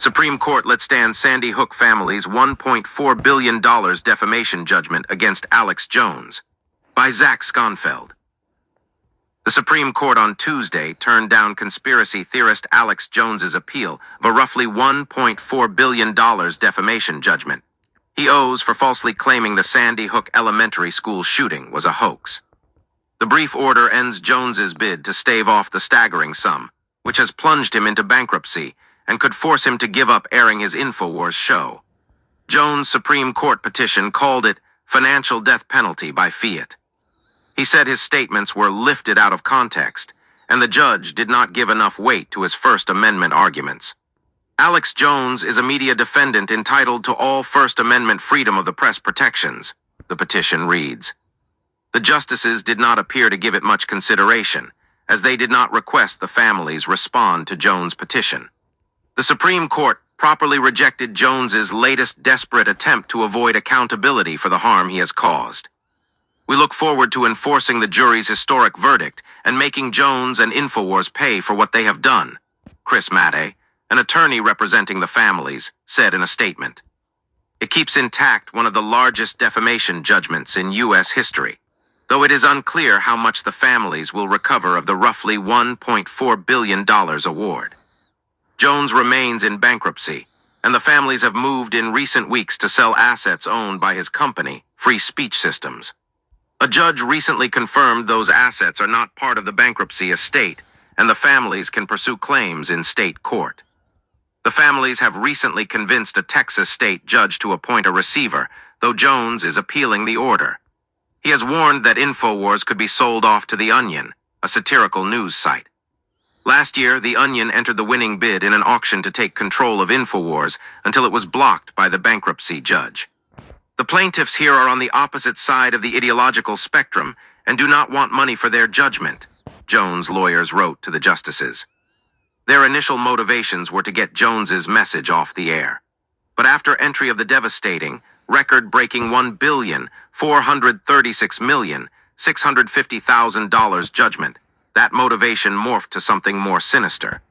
Supreme Court let stand Sandy Hook family's $1.4 billion defamation judgment against Alex Jones by Zach Schoenfeld. The Supreme Court on Tuesday turned down conspiracy theorist Alex Jones's appeal of a roughly $1.4 billion defamation judgment he owes for falsely claiming the Sandy Hook elementary school shooting was a hoax. The brief order ends Jones's bid to stave off the staggering sum, which has plunged him into bankruptcy and could force him to give up airing his Infowars show. Jones' Supreme Court petition called it financial death penalty by fiat. He said his statements were lifted out of context, and the judge did not give enough weight to his First Amendment arguments. Alex Jones is a media defendant entitled to all First Amendment freedom of the press protections, the petition reads. The justices did not appear to give it much consideration, as they did not request the families respond to Jones' petition. The Supreme Court properly rejected Jones's latest desperate attempt to avoid accountability for the harm he has caused. We look forward to enforcing the jury's historic verdict and making Jones and Infowars pay for what they have done, Chris Madej, an attorney representing the families, said in a statement. It keeps intact one of the largest defamation judgments in U.S. history, though it is unclear how much the families will recover of the roughly $1.4 billion award. Jones remains in bankruptcy, and the families have moved in recent weeks to sell assets owned by his company, Free Speech Systems. A judge recently confirmed those assets are not part of the bankruptcy estate, and the families can pursue claims in state court. The families have recently convinced a Texas state judge to appoint a receiver, though Jones is appealing the order. He has warned that Infowars could be sold off to The Onion, a satirical news site. Last year, The Onion entered the winning bid in an auction to take control of Infowars until it was blocked by the bankruptcy judge. The plaintiffs here are on the opposite side of the ideological spectrum and do not want money for their judgment, Jones' lawyers wrote to the justices. Their initial motivations were to get Jones's message off the air. But after entry of the devastating, record-breaking $1,436,650,000 judgment, that motivation morphed to something more sinister.